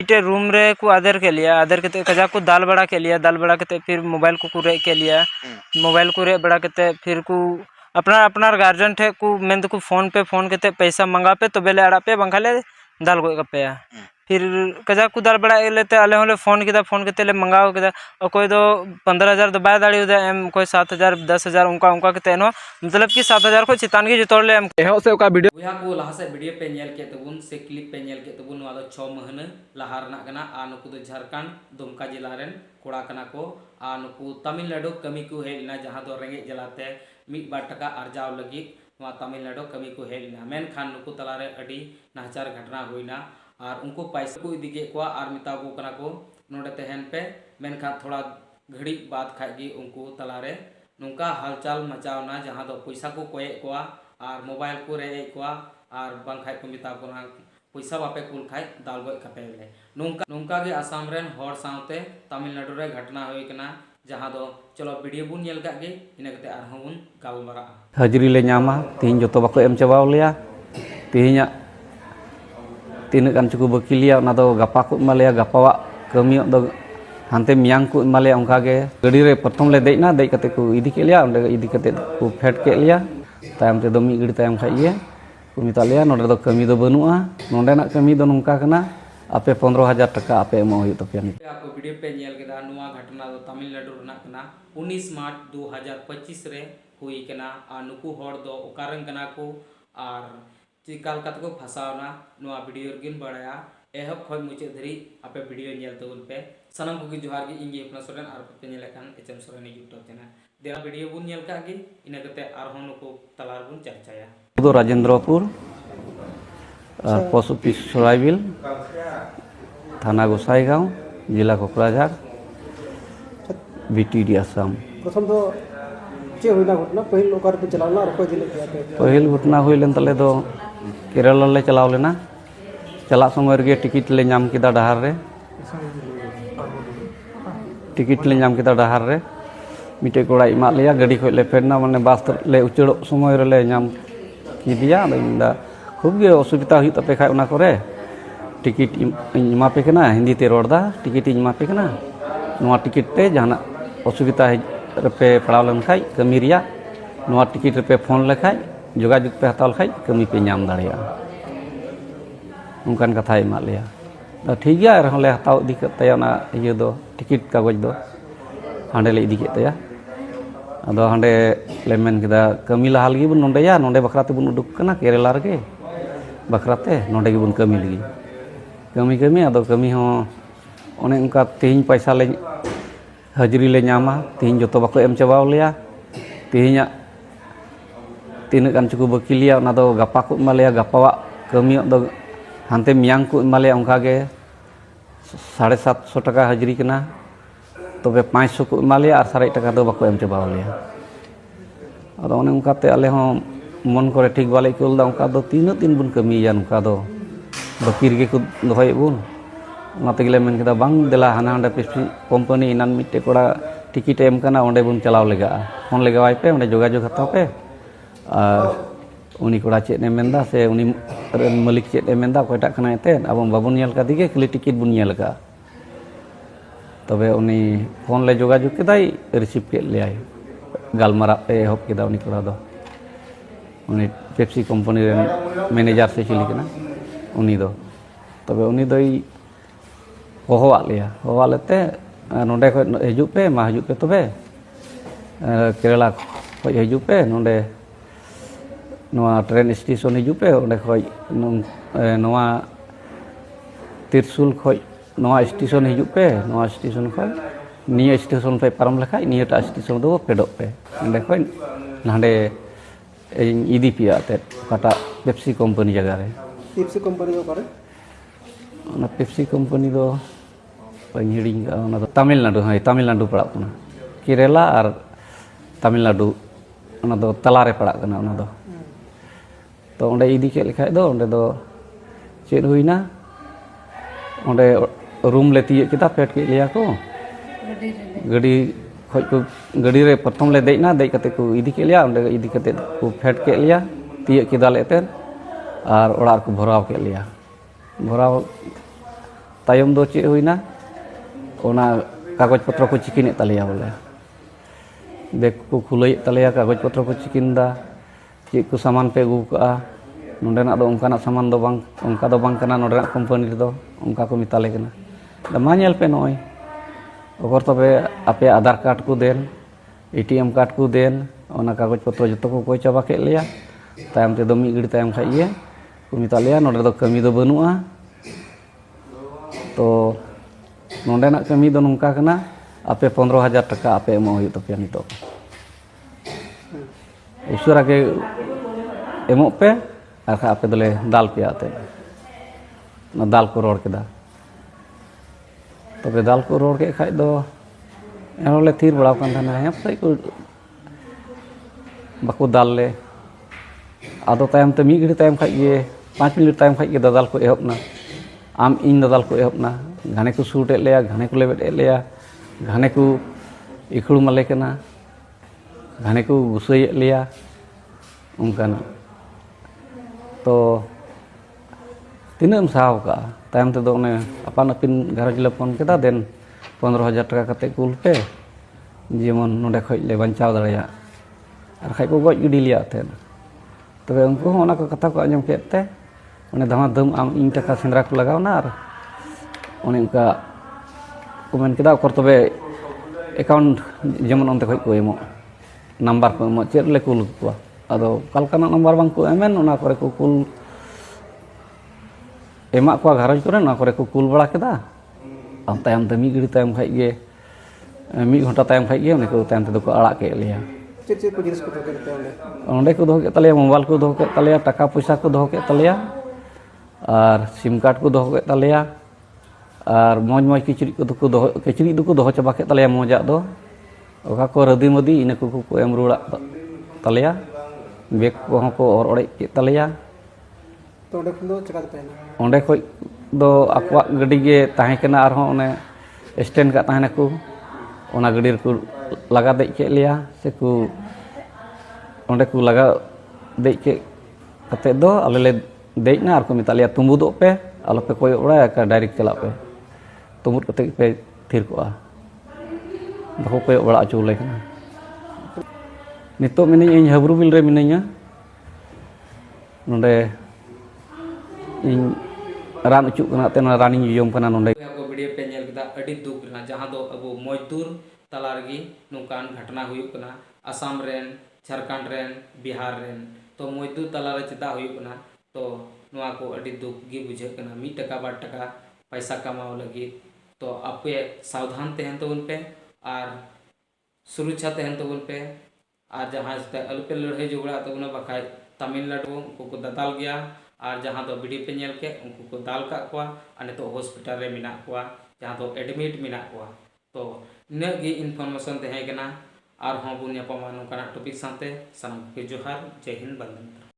मिट्टे room रे को आदर के लिया, आदर के कजा को दाल बड़ा के लिया, दाल बड़ा के फिर मोबाइल को रे के लिया, मोबाइल को रे बड़ा के फिर को अपना अपना गार्जियन ठे को मेन को फोन के पैसा मंगा पे तो बेले आड़ा पे बंखाले दाल गो पे फिर कजा को दाल बड़ा लेते आले होले फोन के ले मंगाओ के कोई दो 15,000 दो बाय दाड़ी एम कोई 7,000 10,000 उनका उनका के नो मतलब कि 7,000 को चितान की जोतोड़ ले एम से का वीडियो बुया को लहा से वीडियो पे नेल के तबुन से क्लिप पे नेल के तबुन वाला 6 महीने लहा रना कना आ नुकु दो झारखंड दुमका जिला रेन कोड़ा कना को आ नुकु तमिलनाडु कमी को हेलना जहां दो रेंगे जलाते मिट बार टका अर्जाव लगी वा तमिलनाडु कमी को हेलना मेन खान नुकु तलारे अडी नाचार घटना हुईना और उनको पैसा को इदी के को और मिता को कना को नोडे तहन पे मेन खान थोड़ा घड़ी बाद खागी उनको तलारे नुका हालचाल मचावना जहां दो पैसा को कोए को और मोबाइल को रे को और बंखाई को मिता को पैसा बापे कुल खाई दाल गय कपेले नुका के आसाम रेन हर सावते तमिलनाडु रे घटना हुई कना जहां दो चलो वीडियो बुन नेल का गे इना कते आर हूं गालमरा हाजिरी ले नामा तीन जो बाको एम चाबाव लिया तीन तीन गान चुकु बकिलिया ना दो गपा को मालिया गपावा कमी दो हानते मियांग को मालिया उनका के गड़ी रे प्रथम ले देना दे कते को इदी के लिया उंडे इदी कते को फेट के लिया तायम ते दो मी गड़ी तायम खाई ये को मिता लिया नोडे दो कमी दो बनुआ नोडे ना कमी दो नुका कना आपे 15,000 टका आपे एमो हुई तो पिया आपको वीडियो पे नेल केदा नुआ घटना दो तमिलनाडु रना कना 19 मार्च 2025 रे हुई कना आ नुकु होड़ दो ओकारन कना को और चिकाल कत को फसावना नुआ वीडियो गिन बड़ाया एहब खय मुचे धरी आपे वीडियो नेल तउल पे सनम को जोहार गी इंगे अपना सोरेन आर पे नेल कान एचएम सोरेन यूट्यूब चैनल देना वीडियो बुन नेल का गी इना कते आर होन को तलार बुन चर्चाया दो राजेंद्रपुर पोस्ट ऑफिस सराइबिल थाना गोसाईगांव जिला कोकराझार बीटीडी आसाम प्रथम तो चे होइना घटना पहिल ओकर पे चलावला और कोई दिले पे पहिल घटना होइलन तले दो केरला ले चलाव लेना चला समय रे टिकट ले नाम किदा डहार रे टिकट ले नाम किदा डहार रे मिटे कोड़ा इमा लिया गाड़ी खो ले फेरना माने बास ले उचड़ो समय रे ले नाम की दिया इंदा खूब गे असुविधा हुई तपे खाय उना करे टिकट इमा पे कना हिंदी ते रोडदा टिकट इमा पे कना नोआ टिकट ते जाना असुविधा पे पड़ाव लन खाय कमी रिया नोआ टिकट पे फोन लेखाय जोगाजोग पे हताल खाय कमी पे नाम दाड़िया उनकान कथा इमा लिया ठीक गया रहले हताव इदी कते ना ये दो टिकट कागज दो हांडे ले इदी केतया अदो हांडे ले मेन केदा कमी लहाल गी बुन नोंडेया नोंडे बखराते बुन उडुक कना केरला रे बखराते नोंडे गी बुन कमी लगी कमी अदो कमी हो ओने उनका तीन पैसा ले हाजिरी ले नामा तीन जो बाको एम चाबाव लिया तीन तीन गान चुकु बकिलिया ना दो गपा को मालिया गपावा कमी दो हानते मियांग को मालिया उनका के 750 टका हाजिरी कना तबे 500 को मालिया और 1,500 टका दो बाको एम चाबाव लिया अदो ओने उनका ते आले हो मन करे ठीक बाले कुलदा उनका दो तीन दिन बुन कमिया उनका दो बकीर के को दोहय बुन ना तेगले मेन केदा बांग देला हाना हांडे पेप्सी कंपनी इनान मिटे कोड़ा टिकट एम कना ओंडे बुन चलाव लेगा फोन लगावाय पे ओंडे जोगाजोग हताव पे उनी कोड़ा चेत ने मेंदा से उनी मालिक चेत ने मेंदा कोयटा कना एते अब बाबुन नेल का दिगे खाली टिकट बुन नेल का तबे उनी फोन ले जोगाजोग केदाय रिसीव के लेआय गालमारा पे होप केदा उनी कोड़ा दो उनी पेप्सी कंपनी रे मैनेजर से चिली कना उनी दो तबे उनी दोई होवा लिया होवा लेते नोंडे खो हिजु पे मा हिजु पे तबे केरला खो हिजु पे नोंडे नोआ ट्रेन स्टेशन हिजु पे ओंडे खो नोआ तिरसुल खो नोआ स्टेशन हिजु पे नोआ स्टेशन खो निया स्टेशन पे पारम लेखा नियाटा स्टेशन दो पेडो पे ओंडे खो नांडे इदी पिया ते काटा पेप्सी कंपनी जगह रे पेप्सी कंपनी दो करे ना पेप्सी कंपनी दो हिड़िंग तमिलनाडु हाँ तमिलनाडु पड़ा केरला और तमिलनाडु तलारे पड़ा तो ओंडे इदी के लिखाय दो ओंडे दो चेद हुईना ओंडे रूम ले तीये केदा फेट के लिया को गाड़ी खoj को गाड़ी रे प्रथम ले देना दे कते को इदी के लिया ओंडे इदी कते को फेट के लिया तीये केदा लेते और ओड़ा को भराव के लिया भराव तायम दो चे हुईना ओना कागज पत्र को चिकिन तलिया बोले बैग को खुलई तलिया कागज पत्र को चिकिन दा चे को सामान पे अगू का नोंडेना दो उनका सामान दो बांग उनका दो बांग कना नोंडेना कंपनी दो उनका को मिताले कना मा नेल पे नोय ओकर तबे आपे आधार कार्ड को देन एटीएम कार्ड को देन ओना कागज पत्र जतो को कोई चाबा के लिया तायम ते दो मी गड़ी तायम खाइए को मिताले नोंडे दो कमी दो बनुआ तो नोंडेना कमी दो नोंका कना आपे 15,000 टका आपे एमो हुई तपे नितो ईश्वरा के एमो पे आखा आपे दले दाल पे आते ना दाल को रोड केदा तबे दाल को रोड के खाइ दो एनोले थीर बड़ा कान थाना है सही को बाको दाल ले आदो तायम ते मी घड़ी तायम खाइ ये 5 मिनट तायम खाइ ये दाल को एहबना आम इन दाल को एहबना घाने को सूट लिया घाने को लेबेट लिया घाने को इखड़ू माले कना घाने को गुसई लिया उनकान तो तीन साव का तायम ते दो ने अपन अपिन घरज ले फोन केदा देन 15,000 टका कते कुल पे जेमन नोडे खoj ले बंचाव दड़िया और खाइ को गoj गिडी लिया थे तबे उनको ओना को कथा को आंजम केते ओने धमा दम आम इन टका सेंद्रा को लगावना और ओने उनका कमेंट केदा ओकर तबे अकाउंट जेमन ओनते खoj को एमो नंबर को एमो चेर ले कुल को आदो कलकाना नंबर बांग को एमेन ओना करे को कुल एमा को घरज करे ना करे को कुल बड़ा केदा am तायम ते मी गड़ी तायम खाइ गे मी घंटा तायम खाइ गे ओने को तायम ते को आड़ा के लिया चे को जिनिस को तो करते हैं ओंडे को दो के तलिया मोबाइल को दो के तलिया टका पैसा को दो के तलिया और सिम कार्ड को दो के तलिया और मौज मौज किचड़ी को दो किचड़ी दो को दो चाबा के तलिया मौजा दो ओका को रदी मदी इन को एम रुड़ा तलिया बेग को को और ओड़े के तलिया तो ओंडे खन दो चका तहना ओंडे खoj दो आकवा गड्डी गे ताहे कना और ओने स्टैंड का ताहे को ओना गड्डी को लगा दे के लिया से को ओंडे को लगा दे के कते दो आले ले देना और को मितालिया तुंबू दो पे आलो पे कोई ओड़ा का डायरेक्ट चला पे तुमुर कते पे थिर को बको पे ओड़ा चुले कना नितो मिनी इन हबरू बिल रे मिनैया नोंडे इन रान उचुक कना ते रानिंग यम कना नोंडे को वीडियो पे नेल केदा अडी दुख ना जहां दो अब मजदूर तला रगी नुकान घटना हुई कना Assam rain Jharkhand rain Bihar rain तो मजदूर तला रे चदा हुई कना तो नुआ को अडी दुख गी बुझे कना 1 टका 2 टका पैसा कमाओ लगी तो आपे सावधान तहन तो उन पे और सुरक्षा तहन तो उन पे और जहां से अल पे लड़ाई झगड़ा तो उन बखाय तमिलनाडु को दादाल गया और जहां दो वीडियो पे नेल के उनको को दाल का को और तो हॉस्पिटल रे मिना को जहां दो एडमिट मिना को तो नगी इनफॉरमेशन तहे कना और हम बुनिया पमा नोकाना टॉपिक साथे सनम के जोहार जय हिंद बंदन।